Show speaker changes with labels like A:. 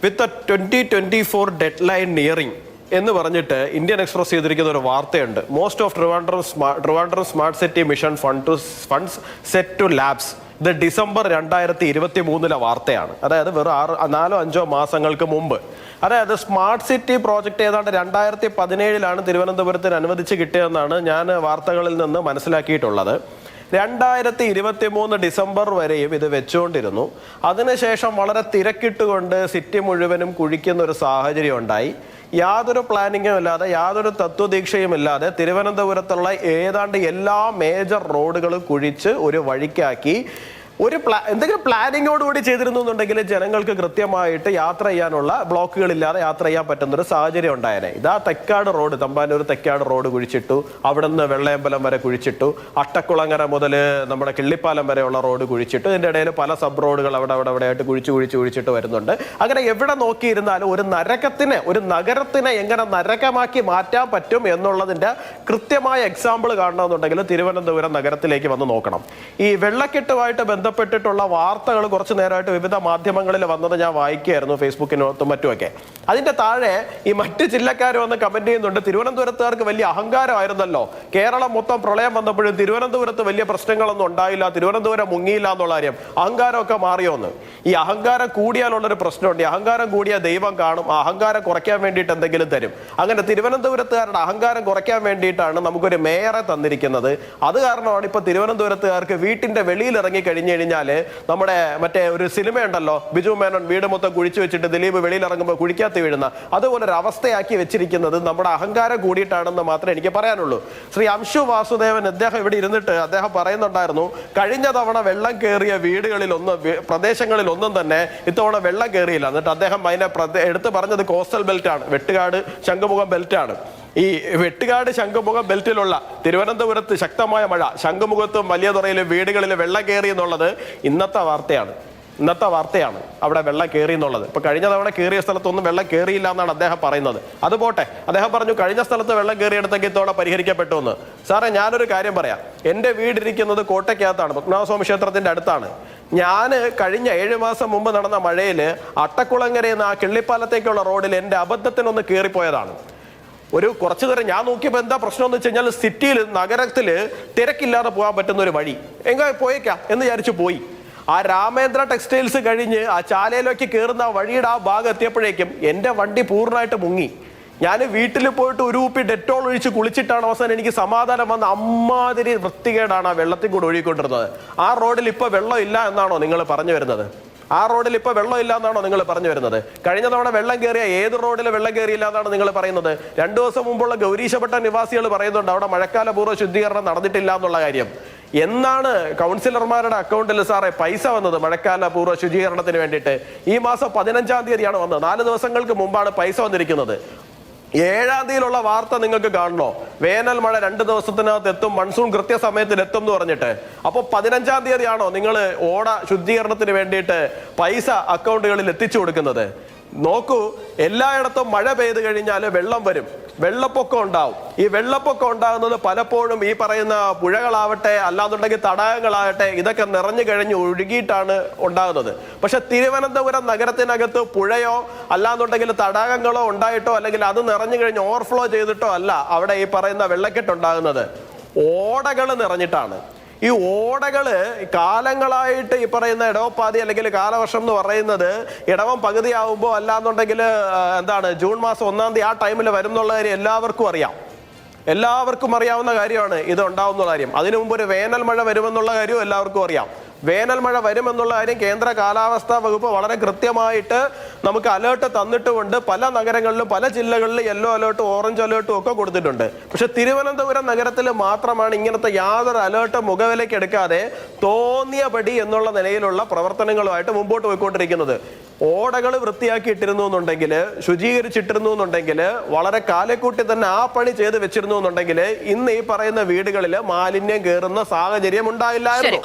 A: With a 2024 deadline nearing എന്ന് പറഞ്ഞിട്ട് Indian Express ചെയ്തിരിക്കുന്ന ഒരു വാർത്തയുണ്ട്. Most of Trivandrum smart city mission funds set to lapse. ഇത് ഡിസംബർ 2023 വാർത്തയാണ്. അതായത് വെറും 4-5 മാസങ്ങൾക്ക് മുമ്പ്. അതായത് സ്മാർട്ട് സിറ്റി പ്രോജക്റ്റ് ഏതാണ്ട് 2017 തിരുവനന്തപുരത്തിന് അനുവദിച്ച് കിട്ടിയതെന്നാണ് ഞാൻ വാർത്തകളിൽ നിന്ന് മനസ്സിലാക്കിയിട്ടുള്ളത്. 2023 ഡിസംബർ വരെയും ഇത് വെച്ചുകൊണ്ടിരുന്നു. അതിനുശേഷം വളരെ തിരക്കിട്ടുകൊണ്ട് സിറ്റി മുഴുവനും കുഴിക്കുന്ന ഒരു സാഹചര്യം ഉണ്ടായി. യാതൊരു പ്ലാനിങ്ങും ഇല്ലാതെ, യാതൊരു തത്വദീക്ഷയും ഇല്ലാതെ തിരുവനന്തപുരത്തുള്ള ഏതാണ്ട് എല്ലാ മേജർ റോഡുകളും കുഴിച്ച് ഒരു വഴിക്കാക്കി. എന്തെങ്കിലും പ്ലാനിങ്ങോടുകൂടി ചെയ്തിരുന്നു എന്നുണ്ടെങ്കിൽ ജനങ്ങൾക്ക് കൃത്യമായിട്ട് യാത്ര ചെയ്യാനുള്ള ബ്ലോക്കുകളില്ലാതെ യാത്ര ചെയ്യാൻ പറ്റുന്ന ഒരു സാഹചര്യം ഉണ്ടായേനെ. ഇതാ തെക്കാട് റോഡ്, തമ്പാനൂർ തെക്കാട് റോഡ് കുഴിച്ചിട്ടു. അവിടുന്ന് വെള്ളയമ്പലം വരെ കുഴിച്ചിട്ടു. അട്ടക്കുളങ്ങര മുതൽ നമ്മുടെ കിള്ളിപ്പാലം വരെയുള്ള റോഡ് കുഴിച്ചിട്ടു. ഇതിൻ്റെ ഇടയിൽ പല സബ് റോഡുകൾ അവിടെ ആയിട്ട് കുഴിച്ചിട്ട് വരുന്നുണ്ട്. അങ്ങനെ എവിടെ നോക്കിയിരുന്നാലും ഒരു നഗരത്തിനെ എങ്ങനെ നരകമാക്കി മാറ്റാൻ പറ്റും എന്നുള്ളതിൻ്റെ കൃത്യമായ എക്സാമ്പിൾ കാണണമെന്നുണ്ടെങ്കിൽ തിരുവനന്തപുരം നഗരത്തിലേക്ക് വന്ന് നോക്കണം. ഈ വെള്ളക്കെട്ടുമായിട്ട് ബന്ധപ്പെട്ടിട്ടുള്ള വാർത്തകൾ കുറച്ചു നേരമായിട്ട് വിവിധ മാധ്യമങ്ങളിൽ വന്നത് ഞാൻ വായിക്കുകയായിരുന്നു, ഫേസ്ബുക്കിനകത്തും മറ്റുമൊക്കെ. അതിന്റെ താഴെ ഈ മറ്റ് ജില്ലക്കാർ വന്ന് കമന്റ് ചെയ്യുന്നുണ്ട്, തിരുവനന്തപുരത്തുകാർക്ക് വലിയ അഹങ്കാരമായിരുന്നല്ലോ, കേരളം മൊത്തം പ്രളയം വന്നപ്പോഴും തിരുവനന്തപുരത്ത് വലിയ പ്രശ്നങ്ങളൊന്നും ഉണ്ടായില്ല, തിരുവനന്തപുരം മുങ്ങിയില്ല എന്നുള്ള കാര്യം. അഹങ്കാരമൊക്കെ മാറിയോന്ന്. ഈ അഹങ്കാരം കൂടിയാലുള്ളൊരു പ്രശ്നമുണ്ട്. ഈ അഹങ്കാരം കൂടിയ ദൈവം കാണും. ആ അഹങ്കാരം കുറയ്ക്കാൻ വേണ്ടിയിട്ട് എന്തെങ്കിലും തരും. അങ്ങനെ തിരുവനന്തപുരത്തുകാരുടെ അഹങ്കാരം കുറയ്ക്കാൻ വേണ്ടിയിട്ടാണ് നമുക്കൊരു മേയറെ തന്നിരിക്കുന്നത്. അത് കാരണമാണ് ഇപ്പൊ തിരുവനന്തപുരത്തുകാർക്ക് വീട്ടിന്റെ വെളിയിൽ ഇറങ്ങി കഴിഞ്ഞാല് നമ്മുടെ മറ്റേ ഒരു സിനിമയുണ്ടല്ലോ, ബിജു മേനോൻ വീട് മൊത്തം കുഴിച്ചു വെച്ചിട്ട് ദിലീപ് വെളിയിൽ ഇറങ്ങുമ്പോൾ കുഴിക്കാത്ത വീഴുന്ന, അതുപോലെ ഒരു അവസ്ഥയാക്കി വെച്ചിരിക്കുന്നത് നമ്മുടെ അഹങ്കാരം കൂടിയിട്ടാണെന്ന് മാത്രമേ എനിക്ക് പറയാനുള്ളൂ. ശ്രീ അംശു വാസുദേവൻ അദ്ദേഹം ഇവിടെ ഇരുന്നിട്ട് അദ്ദേഹം പറയുന്നുണ്ടായിരുന്നു, കഴിഞ്ഞ തവണ വെള്ളം കയറിയ പ്രദേശങ്ങളിലൊന്നും തന്നെ ഇത്തവണ വെള്ളം കയറിയില്ല. എന്നിട്ട് അദ്ദേഹം അതിനെ എടുത്ത് പറഞ്ഞത് കോസ്റ്റൽ ബെൽറ്റ് ആണ്, വെട്ടുകാട് ശംഖുമുഖം ബെൽറ്റ് ആണ്. ഈ വെട്ടുകാട് ശംഖുമുഖം ബെൽറ്റിലുള്ള തിരുവനന്തപുരത്ത് ശക്തമായ മഴ, ശംഖുമുഖത്തും വലിയതുറയിലും വീടുകളിൽ വെള്ളം കയറി എന്നുള്ളത് ഇന്നത്തെ വാർത്തയാണ്. അവിടെ വെള്ളം കയറി എന്നുള്ളത്. ഇപ്പൊ കഴിഞ്ഞ തവണ കയറിയ സ്ഥലത്തൊന്നും വെള്ളം കയറിയില്ല എന്നാണ് അദ്ദേഹം പറയുന്നത്. അതുപോട്ടെ, അദ്ദേഹം പറഞ്ഞു കഴിഞ്ഞ സ്ഥലത്ത് വെള്ളം കയറിയെടുത്തെങ്കിൽ ഇത്തവണ പരിഹരിക്കപ്പെട്ടു എന്ന്. സാറേ, ഞാനൊരു കാര്യം പറയാം. എൻ്റെ വീടിരിക്കുന്നത് കോട്ടയ്ക്കകത്താണ്, പത്മനാഭസ്വാമി ക്ഷേത്രത്തിന്റെ അടുത്താണ്. ഞാൻ കഴിഞ്ഞ 7 മാസം മുമ്പ് നടന്ന മഴയിൽ അട്ടക്കുളങ്ങരയിൽ നിന്ന് ആ കിള്ളിപ്പാലത്തേക്കുള്ള റോഡിൽ എൻ്റെ അബദ്ധത്തിനൊന്ന് കയറിപ്പോയതാണ്. ഒരു കുറച്ചു നേരം ഞാൻ നോക്കിയപ്പോൾ എന്താ പ്രശ്നം എന്ന് വെച്ച് കഴിഞ്ഞാൽ, സിറ്റിയിൽ നഗരത്തിൽ തിരക്കില്ലാതെ പോകാൻ പറ്റുന്ന ഒരു വഴി പോയേക്കാം എന്ന് വിചാരിച്ചു പോയി. ആ രാമേന്ദ്ര ടെക്സ്റ്റൈൽസ് കഴിഞ്ഞ് ആ ചാലയിലേക്ക് കയറുന്ന വഴിയുടെ ആ ഭാഗം എത്തിയപ്പോഴേക്കും എൻ്റെ വണ്ടി പൂർണ്ണമായിട്ട് മുങ്ങി. ഞാൻ വീട്ടിൽ പോയിട്ട് ഒരു കുപ്പി ഡെറ്റോൾ ഒഴിച്ച് കുളിച്ചിട്ടാണ് അവസാനം എനിക്ക് സമാധാനം വന്ന. അമ്മാതിരി വൃത്തികേടാണ് ആ വെള്ളത്തിൽ കൂടെ ഒഴുകിക്കൊണ്ടിരുന്നത്. ആ റോഡിൽ ഇപ്പോൾ വെള്ളം ഇല്ല എന്നാണോ നിങ്ങൾ പറഞ്ഞു വരുന്നത്? ആ റോഡിൽ ഇപ്പോൾ വെള്ളം ഇല്ല എന്നാണോ നിങ്ങൾ പറഞ്ഞു വരുന്നത്? കഴിഞ്ഞ തവണ വെള്ളം കയറിയ ഏത് റോഡിൽ വെള്ളം കയറിയില്ല എന്നാണ് നിങ്ങൾ പറയുന്നത്? 2 ദിവസം മുമ്പുള്ള ഗൗരീശപട്ട നിവാസികൾ പറയുന്നുണ്ട് അവിടെ മഴക്കാലപൂർവ്വ ശുദ്ധീകരണം നടന്നിട്ടില്ല എന്നുള്ള കാര്യം. എന്നാണ് കൗൺസിലർമാരുടെ അക്കൗണ്ടിൽ സാറേ പൈസ വന്നത് മഴക്കാലപൂർവ്വ ശുചീകരണത്തിന് വേണ്ടിയിട്ട്? ഈ മാസം 15-ാം തീയതിയാണ് വന്നത്. 4 ദിവസങ്ങൾക്ക് മുമ്പാണ് പൈസ വന്നിരിക്കുന്നത്. 7-ാം തീയതിയിലുള്ള വാർത്ത നിങ്ങൾക്ക് കാണണോ? വേനൽ മഴ 2 ദിവസത്തിനകത്ത് എത്തും, മൺസൂൺ കൃത്യസമയത്തിൽ എത്തും എന്ന് പറഞ്ഞിട്ട്. അപ്പോൾ 15-ാം തീയതിയാണോ നിങ്ങൾ ഓട ശുദ്ധീകരണത്തിന് വേണ്ടിയിട്ട് പൈസ അക്കൗണ്ടുകളിൽ എത്തിച്ചു കൊടുക്കുന്നത്? നോക്കൂ, എല്ലായിടത്തും മഴ പെയ്തു കഴിഞ്ഞാൽ വെള്ളം വരും, വെള്ളപ്പൊക്കം ഉണ്ടാവും. ഈ വെള്ളപ്പൊക്കം ഉണ്ടാകുന്നത് പലപ്പോഴും ഈ പറയുന്ന പുഴകളാവട്ടെ, അല്ലാന്നുണ്ടെങ്കിൽ തടാകങ്ങളാകട്ടെ, ഇതൊക്കെ നിറഞ്ഞു കഴിഞ്ഞ് ഒഴുകിയിട്ടാണ് ഉണ്ടാകുന്നത്. പക്ഷെ തിരുവനന്തപുരം നഗരത്തിനകത്ത് പുഴയോ അല്ലാന്നുണ്ടെങ്കിൽ തടാകങ്ങളോ ഉണ്ടായിട്ടോ, അല്ലെങ്കിൽ അത് നിറഞ്ഞു കഴിഞ്ഞ് ഓവർഫ്ലോ ചെയ്തിട്ടോ അല്ല അവിടെ ഈ പറയുന്ന വെള്ളക്കെട്ടുണ്ടാകുന്നത്. ഓടകൾ നിറഞ്ഞിട്ടാണ്. ഈ ഓടകള് കാലങ്ങളായിട്ട് ഈ പറയുന്ന ഇടവപ്പാതി അല്ലെങ്കിൽ കാലവർഷം എന്ന് പറയുന്നത് ഇടവം പകുതിയാവുമ്പോൾ അല്ലാന്നുണ്ടെങ്കിൽ ജൂൺ മാസം 1-ാം തീയതി ആ ടൈമിൽ വരുന്നുള്ള കാര്യം എല്ലാവർക്കും അറിയാവുന്ന കാര്യമാണ്. ഇത് ഉണ്ടാവുന്ന കാര്യം. അതിനു മുമ്പ് ഒരു വേനൽ മഴ വരുമെന്നുള്ള കാര്യവും എല്ലാവർക്കും അറിയാം. വേനൽ മഴ വരുമെന്നുള്ള കാര്യം കേന്ദ്ര കാലാവസ്ഥാ വകുപ്പ് വളരെ കൃത്യമായിട്ട് നമുക്ക് അലേർട്ട് തന്നിട്ടുമുണ്ട്. പല നഗരങ്ങളിലും പല ജില്ലകളിലും യെല്ലോ അലേർട്ടും ഓറഞ്ച് അലേർട്ടും ഒക്കെ കൊടുത്തിട്ടുണ്ട്. പക്ഷെ തിരുവനന്തപുരം നഗരത്തിൽ മാത്രമാണ് ഇങ്ങനത്തെ യാതൊരു അലേർട്ട് മുഖവിലേക്ക് എടുക്കാതെ തോന്നിയപടി എന്നുള്ള നിലയിലുള്ള പ്രവർത്തനങ്ങളുമായിട്ട് മുമ്പോട്ട് പോയിക്കൊണ്ടിരിക്കുന്നത്. ഓടകൾ വൃത്തിയാക്കിയിട്ടിരുന്നു എന്നുണ്ടെങ്കിൽ, ശുചീകരിച്ചിട്ടിരുന്നു എന്നുണ്ടെങ്കിൽ, വളരെ കാലക്കൂട്ടി തന്നെ ആ പണി ചെയ്ത് വെച്ചിരുന്നു എന്നുണ്ടെങ്കിൽ ഇന്ന് ഈ പറയുന്ന വീടുകളിൽ മാലിന്യം കയറുന്ന സാഹചര്യം ഉണ്ടായില്ലായിരുന്നു.